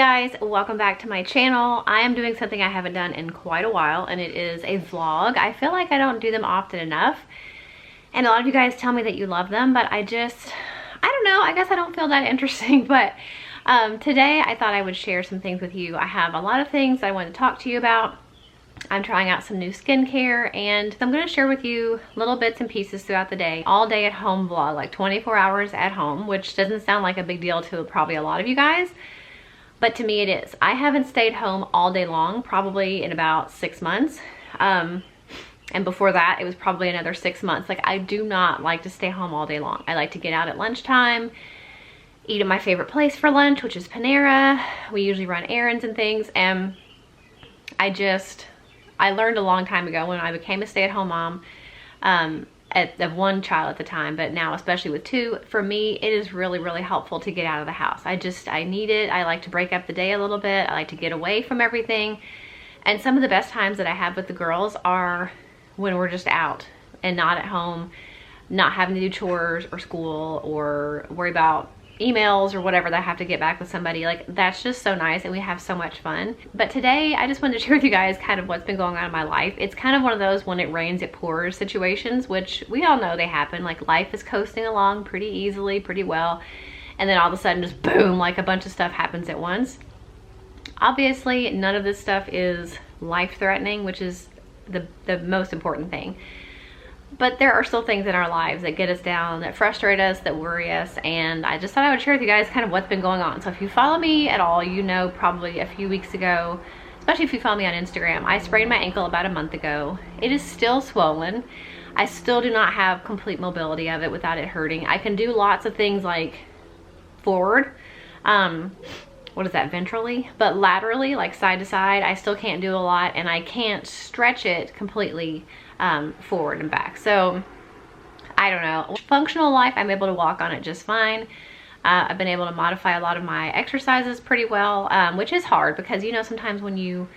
guys, welcome back to my channel. I am doing something I haven't done in quite a while, and it is a vlog. I feel like I don't do them often enough, and a lot of you guys tell me that you love them, but I don't know, I guess I don't feel that interesting. But today I thought I would share some things with you. I have a lot of things I want to talk to you about. I'm trying out some new skincare, and I'm going to share with you little bits and pieces throughout the day. All day at home vlog, like 24 hours at home, which doesn't sound like a big deal to probably a lot of you guys. But to me it is. I haven't stayed home all day long, probably in about 6 months. And before that, it was probably another 6 months. Like, I do not like to stay home all day long. I like to get out at lunchtime, eat at my favorite place for lunch, which is Panera. We usually run errands and things. And I learned a long time ago when I became a stay-at-home mom, of one child at the time, but now especially with two, for me it is really, really helpful to get out of the house. I need it. I like to break up the day a little bit. I like to get away from everything. And some of the best times that I have with the girls are when we're just out and not at home, not having to do chores or school or worry about emails or whatever that I have to get back with somebody. Like, that's just so nice, and we have so much fun. But today I just wanted to share with you guys kind of what's been going on in my life. It's kind of one of those when it rains it pours situations, which we all know they happen. Like, life is coasting along pretty easily, pretty well, and then all of a sudden just boom, like a bunch of stuff happens at once. Obviously none of this stuff is life-threatening, which is the most important thing. But there are still things in our lives that get us down, that frustrate us, that worry us, and I just thought I would share with you guys kind of what's been going on. So if you follow me at all, you know probably a few weeks ago, especially if you follow me on Instagram, I sprained my ankle about a month ago. It is still swollen. I still do not have complete mobility of it without it hurting. I can do lots of things like forward, what is that, ventrally? But laterally, like side to side, I still can't do a lot, and I can't stretch it completely forward and back. So I don't know. Functional life, I'm able to walk on it just fine. I've been able to modify a lot of my exercises pretty well, which is hard because, you know, sometimes when even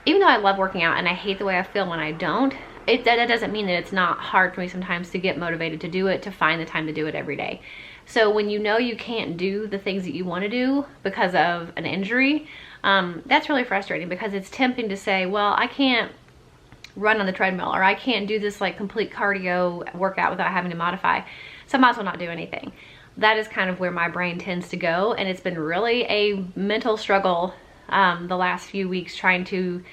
though I love working out and I hate the way I feel when I don't, that doesn't mean that it's not hard for me sometimes to get motivated to do it, to find the time to do it every day. So when you know you can't do the things that you want to do because of an injury, that's really frustrating, because it's tempting to say, well, I can't run on the treadmill, or I can't do this like complete cardio workout without having to modify, so I might as well not do anything. That is kind of where my brain tends to go, and it's been really a mental struggle the last few weeks, trying to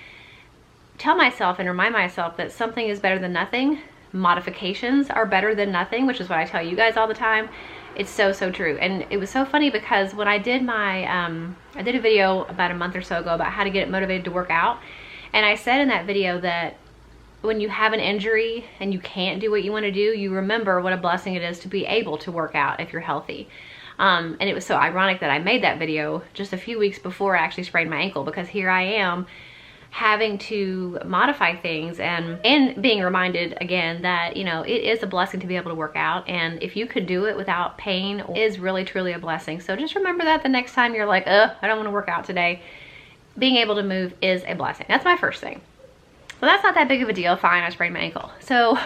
tell myself and remind myself that something is better than nothing. Modifications are better than nothing, which is what I tell you guys all the time. It's so true. And it was so funny because when I did my I did a video about a month or so ago about how to get motivated to work out, and I said in that video that when you have an injury and you can't do what you want to do, you remember what a blessing it is to be able to work out if you're healthy. And it was so ironic that I made that video just a few weeks before I actually sprained my ankle, because here I am having to modify things and being reminded again that, you know, it is a blessing to be able to work out, and if you could do it without pain, it is really truly a blessing. So just remember that the next time you're like, I don't want to work out today. Being able to move is a blessing. That's my first thing. So that's not that big of a deal. Fine, I sprained my ankle. So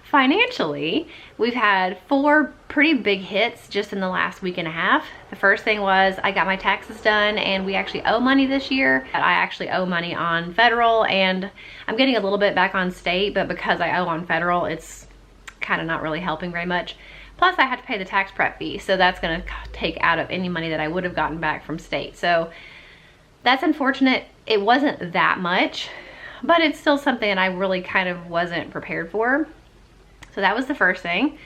financially, we've had 4 pretty big hits just in the last week and a half. The first thing was I got my taxes done, and we actually owe money this year. I actually owe money on federal, and I'm getting a little bit back on state, but because I owe on federal, it's kind of not really helping very much. Plus I have to pay the tax prep fee, so that's gonna take out of any money that I would have gotten back from state. So that's unfortunate. It wasn't that much, but it's still something that I really kind of wasn't prepared for. So that was the first thing.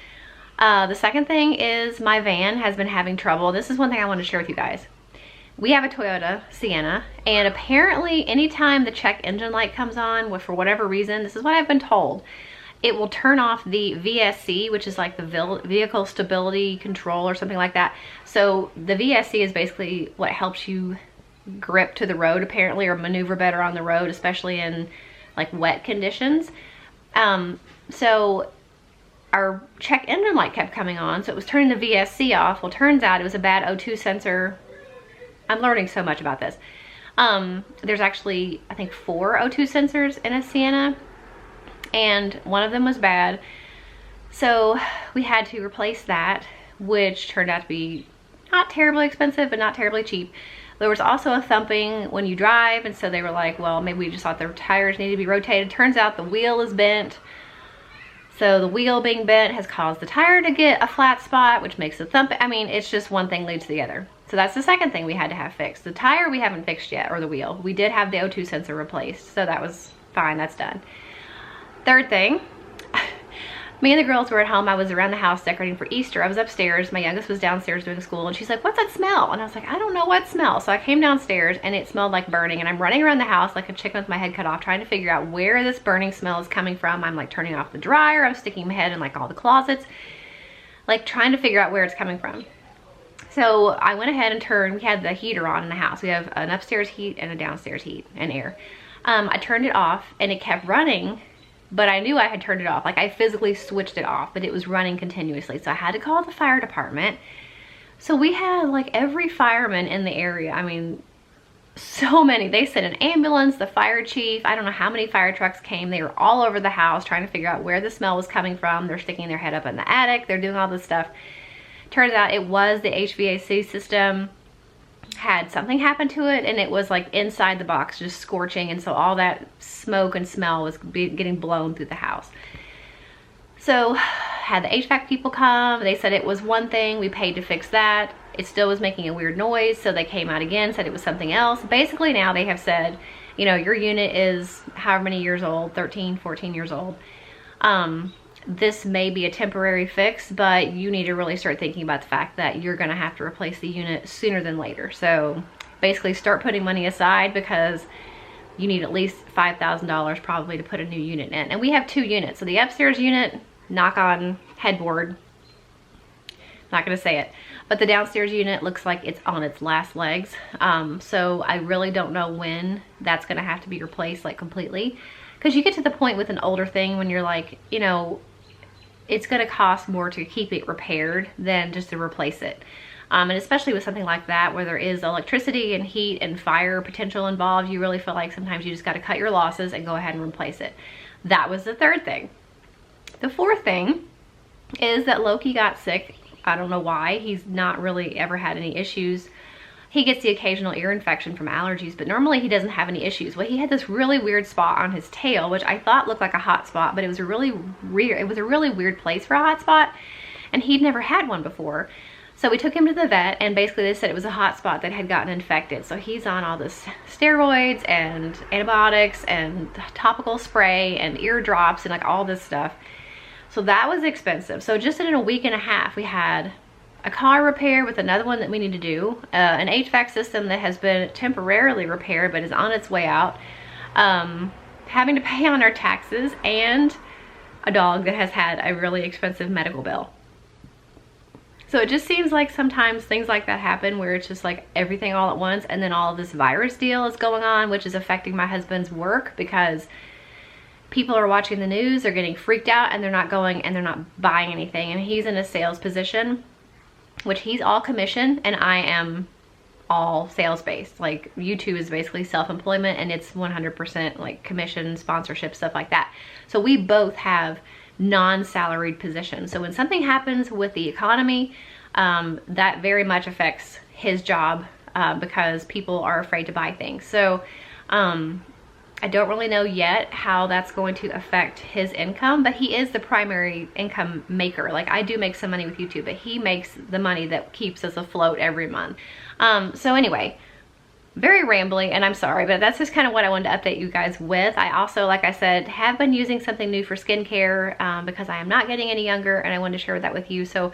The second thing is my van has been having trouble. This is one thing I want to share with you guys. We have a Toyota Sienna, and apparently anytime the check engine light comes on, for whatever reason, this is what I've been told, it will turn off the VSC, which is like the vehicle stability control or something like that. So the VSC is basically what helps you grip to the road apparently, or maneuver better on the road, especially in like wet conditions. So our check engine light kept coming on, so it was turning the VSC off. Well, turns out it was a bad O2 sensor. I'm learning so much about this. There's actually, I think, 4 O2 sensors in a Sienna, and one of them was bad. So we had to replace that, which turned out to be not terribly expensive, but not terribly cheap. There was also a thumping when you drive, and so they were like, well, maybe we just thought their tires needed to be rotated. Turns out the wheel is bent. So the wheel being bent has caused the tire to get a flat spot, which makes a thump. I mean, it's just one thing leads to the other. So that's the second thing we had to have fixed. The tire we haven't fixed yet, or the wheel. We did have the O2 sensor replaced, so that was fine, that's done. Third thing, me and the girls were at home. I was around the house decorating for Easter. I was upstairs. My youngest was downstairs doing school, and she's like, what's that smell? And I was like, I don't know what smell. So I came downstairs, and it smelled like burning, and I'm running around the house like a chicken with my head cut off, trying to figure out where this burning smell is coming from. I'm like turning off the dryer. I'm sticking my head in like all the closets, like trying to figure out where it's coming from. So I went ahead and turned, we had the heater on in the house. We have an upstairs heat and a downstairs heat and air. I turned it off, and it kept running, but I knew I had turned it off. Like I physically switched it off, but it was running continuously. So I had to call the fire department. So we had like every fireman in the area. I mean, so many. They sent an ambulance, the fire chief. I don't know how many fire trucks came. They were all over the house trying to figure out where the smell was coming from. They're sticking their head up in the attic. They're doing all this stuff. Turns out it was the HVAC system had something happen to it, and it was like inside the box just scorching, and so all that smoke and smell was getting blown through the house. So had the HVAC people come. They said it was one thing. We paid to fix that. It still was making a weird noise, so they came out again, said it was something else. Basically now they have said, you know, your unit is however many years old, 13, 14 years old. This may be a temporary fix, but you need to really start thinking about the fact that you're gonna have to replace the unit sooner than later. So basically start putting money aside, because you need at least $5,000 probably to put a new unit in. And we have 2 units. So the upstairs unit, knock on headboard, not gonna say it, but the downstairs unit looks like it's on its last legs. So I really don't know when that's gonna have to be replaced like completely. Because you get to the point with an older thing when you're like, you know, it's going to cost more to keep it repaired than just to replace it. And especially with something like that, where there is electricity and heat and fire potential involved, you really feel like sometimes you just got to cut your losses and go ahead and replace it. That was the third thing. The fourth thing is that Loki got sick. I don't know why. He's not really ever had any issues. He gets the occasional ear infection from allergies, but normally he doesn't have any issues. Well, he had this really weird spot on his tail, which I thought looked like a hot spot, but it was a really weird place for a hot spot, and he'd never had one before. So we took him to the vet, and basically they said it was a hot spot that had gotten infected. So he's on all this steroids and antibiotics and topical spray and ear drops and like all this stuff. So that was expensive. So just in a week and a half, we had a car repair with another one that we need to do, an HVAC system that has been temporarily repaired but is on its way out, having to pay on our taxes, and a dog that has had a really expensive medical bill. So it just seems like sometimes things like that happen, where it's just like everything all at once, and then all of this virus deal is going on, which is affecting my husband's work, because people are watching the news, they're getting freaked out, and they're not going and they're not buying anything. And he's in a sales position, which he's all commission and I am all sales based. Like YouTube is basically self-employment, and it's 100% like commission, sponsorship, stuff like that. So we both have non-salaried positions. So when something happens with the economy, that very much affects his job, because people are afraid to buy things. So I don't really know yet how that's going to affect his income, but he is the primary income maker. Like I do make some money with YouTube, but he makes the money that keeps us afloat every month. So anyway, very rambly, and I'm sorry, but that's just kind of what I wanted to update you guys with. I also, like I said, have been using something new for skincare, because I am not getting any younger, and I wanted to share that with you. So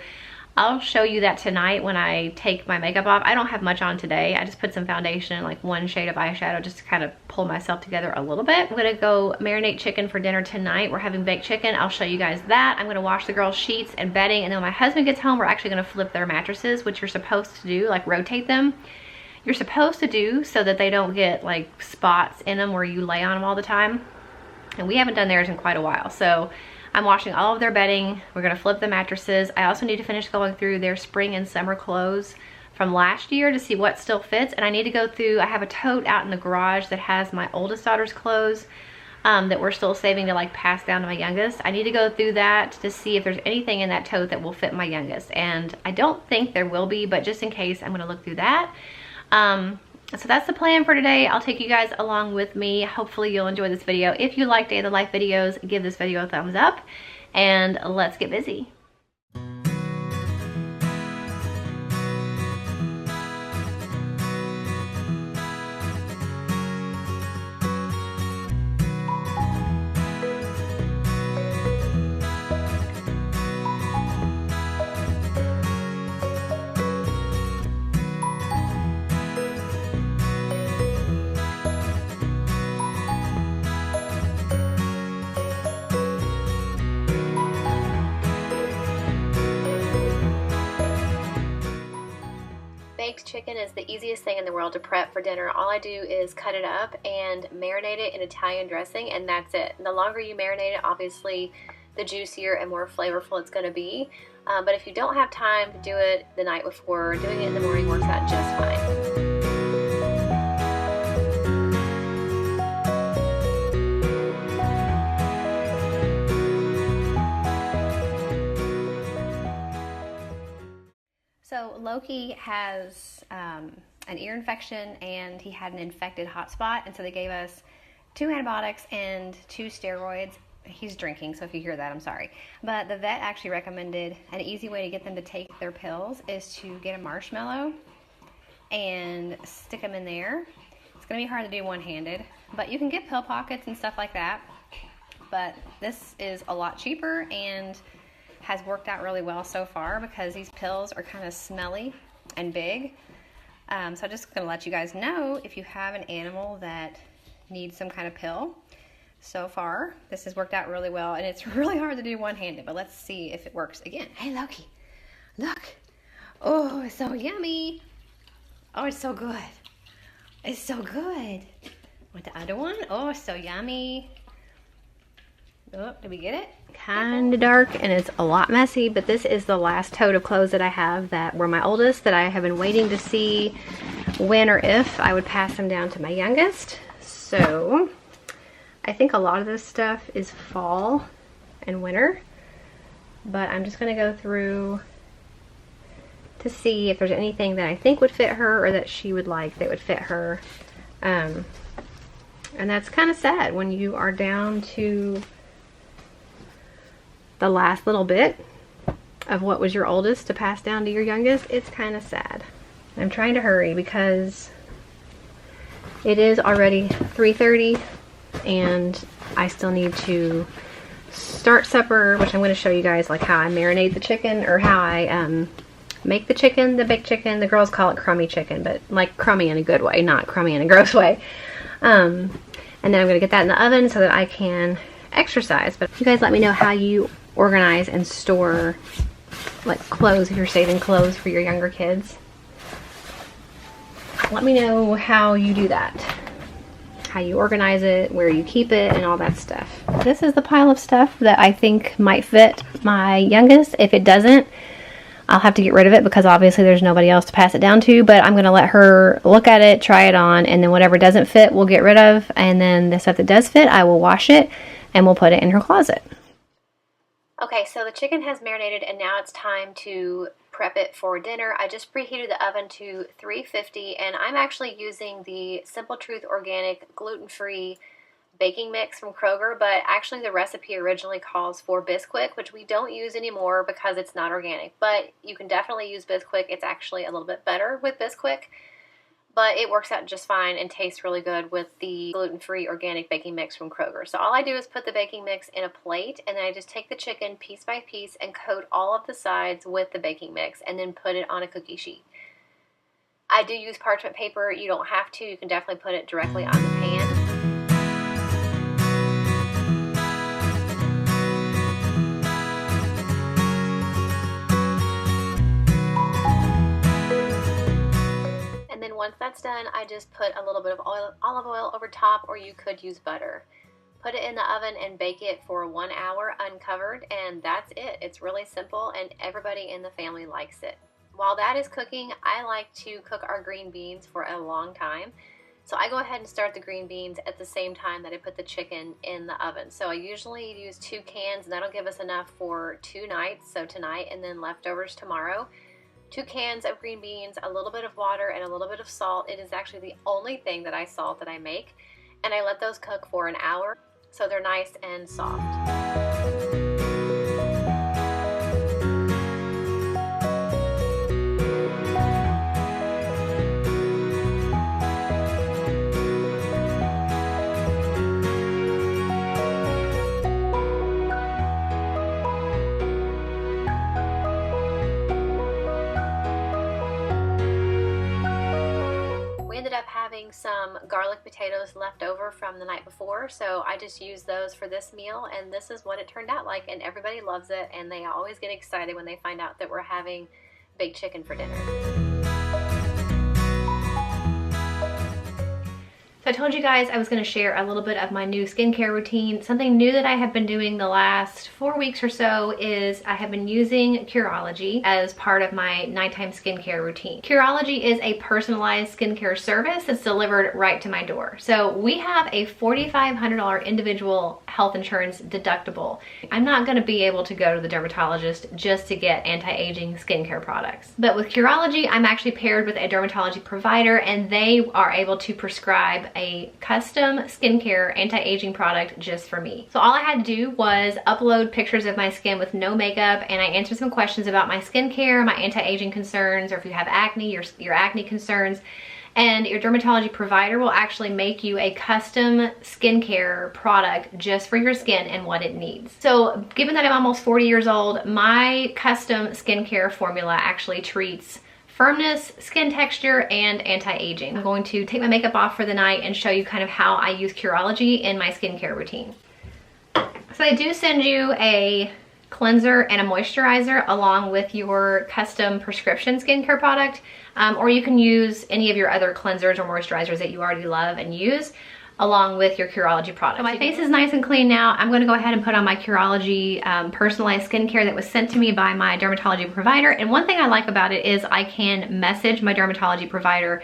I'll show you that tonight when I take my makeup off. I don't have much on today. I just put some foundation and like one shade of eyeshadow just to kind of pull myself together a little bit. I'm gonna go marinate chicken for dinner tonight. We're having baked chicken. I'll show you guys that. I'm gonna wash the girls' sheets and bedding, and then when my husband gets home, we're actually gonna flip their mattresses, which you're supposed to do, like rotate them. You're supposed to do so that they don't get like spots in them where you lay on them all the time. And we haven't done theirs in quite a while. So I'm washing all of their bedding. We're gonna flip the mattresses. I also need to finish going through their spring and summer clothes from last year to see what still fits. And I need to go through, I have a tote out in the garage that has my oldest daughter's clothes that we're still saving to like pass down to my youngest. I need to go through that to see if there's anything in that tote that will fit my youngest. And I don't think there will be, but just in case, I'm gonna look through that. So that's the plan for today. I'll take you guys along with me. Hopefully you'll enjoy this video. If you like day of the life videos, give this video a thumbs up and let's get busy. Baked chicken is the easiest thing in the world to prep for dinner. All I do is cut it up and marinate it in Italian dressing, and that's it. The longer you marinate it, obviously, the juicier and more flavorful it's going to be. But if you don't have time to do it the night before, doing it in the morning works out just fine. So Loki has an ear infection and he had an infected hot spot, and so they gave us 2 antibiotics and 2 steroids. He's drinking, so if you hear that, I'm sorry. But the vet actually recommended an easy way to get them to take their pills is to get a marshmallow and stick them in there. It's going to be hard to do one-handed, but you can get pill pockets and stuff like that. But this is a lot cheaper and has worked out really well so far because these pills are kind of smelly and big. So I'm just going to let you guys know if you have an animal that needs some kind of pill. So far, this has worked out really well, and it's really hard to do one-handed, but let's see if it works again. Hey, Loki, look. Oh, it's so yummy. Oh, it's so good. It's so good. Want the other one? Oh, it's so yummy. Oh, did we get it? Kind of dark and it's a lot messy, but this is the last tote of clothes that I have that were my oldest that I have been waiting to see when or if I would pass them down to my youngest. So I think a lot of this stuff is fall and winter, but I'm just going to go through to see if there's anything that I think would fit her or that she would like that would fit her. And that's kind of sad when you are down to the last little bit of what was your oldest to pass down to your youngest. It's kind of sad. I'm trying to hurry because it is already 3:30 and I still need to start supper, which I'm going to show you guys like how I marinate the chicken or how I make the chicken, the baked chicken. The girls call it crummy chicken, but like crummy in a good way, not crummy in a gross way. And then I'm going to get that in the oven so that I can exercise. But you guys let me know how you organize and store like clothes if you're saving clothes for your younger kids. Let me know how you do that, how you organize it, where you keep it, and all that stuff. This is the pile of stuff that I think might fit my youngest. If it doesn't, I'll have to get rid of it because obviously there's nobody else to pass it down to, but I'm going to let her look at it, try it on, and then whatever doesn't fit we'll get rid of, and then the stuff that does fit I will wash it and we'll put it in her closet. Okay, so the chicken has marinated and now it's time to prep it for dinner. I just preheated the oven to 350 and I'm actually using the Simple Truth Organic gluten-free baking mix from Kroger, but actually the recipe originally calls for Bisquick, which we don't use anymore because it's not organic, but you can definitely use Bisquick. It's actually a little bit better with Bisquick, but it works out just fine and tastes really good with the gluten-free organic baking mix from Kroger. So all I do is put the baking mix in a plate, and then I just take the chicken piece by piece and coat all of the sides with the baking mix and then put it on a cookie sheet. I do use parchment paper. You don't have to. You can definitely put it directly on the pan. And then once that's done, I just put a little bit of olive oil over top, or you could use butter. Put it in the oven and bake it for 1 hour uncovered, and that's it. It's really simple, and everybody in the family likes it. While that is cooking, I like to cook our green beans for a long time. So I go ahead and start the green beans at the same time that I put the chicken in the oven. So I usually use 2 cans, and that'll give us enough for 2 nights, so tonight and then leftovers tomorrow. 2 cans of green beans, a little bit of water, and a little bit of salt. It is actually the only thing that I salt that I make. And I let those cook for an hour so they're nice and soft. Ended up having some garlic potatoes left over from the night before, so I just used those for this meal, and this is what it turned out like, and everybody loves it, and they always get excited when they find out that we're having baked chicken for dinner. So I told you guys I was going to share a little bit of my new skincare routine. Something new that I have been doing the last 4 weeks or so is I have been using Curology as part of my nighttime skincare routine. Curology is a personalized skincare service that's delivered right to my door. So we have a $4,500 individual health insurance deductible. I'm not going to be able to go to the dermatologist just to get anti-aging skincare products. But with Curology, I'm actually paired with a dermatology provider, and they are able to prescribe a custom skincare anti-aging product just for me. So all I had to do was upload pictures of my skin with no makeup, and I answered some questions about my skincare, my anti-aging concerns, or if you have acne, your acne concerns. And your dermatology provider will actually make you a custom skincare product just for your skin and what it needs. So given that I'm almost 40 years old, my custom skincare formula actually treats firmness, skin texture, and anti-aging. I'm going to take my makeup off for the night and show you kind of how I use Curology in my skincare routine. So I do send you a cleanser and a moisturizer along with your custom prescription skincare product, or you can use any of your other cleansers or moisturizers that you already love and use along with your Curology product. So my face is nice and clean now. I'm gonna go ahead and put on my Curology personalized skincare that was sent to me by my dermatology provider. And one thing I like about it is I can message my dermatology provider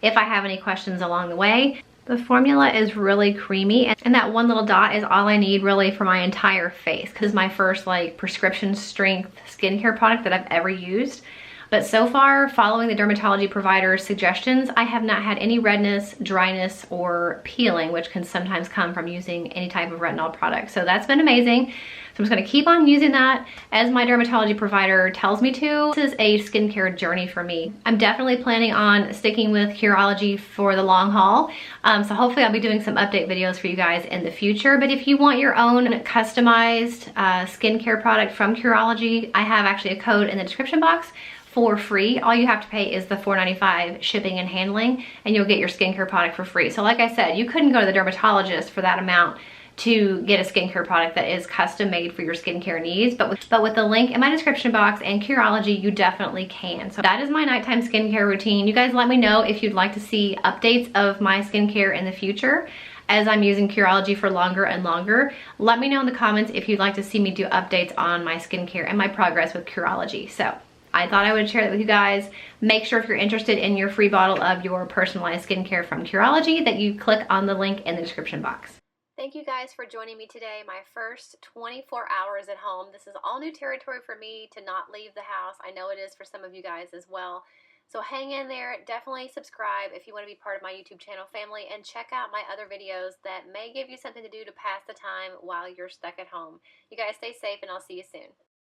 if I have any questions along the way. The formula is really creamy, and that one little dot is all I need really for my entire face, because my first like prescription strength skincare product that I've ever used. But so far, following the dermatology provider's suggestions, I have not had any redness, dryness, or peeling, which can sometimes come from using any type of retinol product. So that's been amazing. So I'm just gonna keep on using that as my dermatology provider tells me to. This is a skincare journey for me. I'm definitely planning on sticking with Curology for the long haul. So hopefully I'll be doing some update videos for you guys in the future. But if you want your own customized skincare product from Curology, I have actually a code in the description box for free. All you have to pay is the $4.95 shipping and handling, and you'll get your skincare product for free. So like I said, you couldn't go to the dermatologist for that amount to get a skincare product that is custom made for your skincare needs, but with the link in my description box and Curology, you definitely can. So that is my nighttime skincare routine. You guys let me know if you'd like to see updates of my skincare in the future as I'm using Curology for longer and longer. Let me know in the comments if you'd like to see me do updates on my skincare and my progress with Curology. So I thought I would share that with you guys. Make sure if you're interested in your free bottle of your personalized skincare from Curology that you click on the link in the description box. Thank you guys for joining me today. My first 24 hours at home. This is all new territory for me to not leave the house. I know it is for some of you guys as well. So hang in there. Definitely subscribe if you want to be part of my YouTube channel family, and check out my other videos that may give you something to do to pass the time while you're stuck at home. You guys stay safe, and I'll see you soon.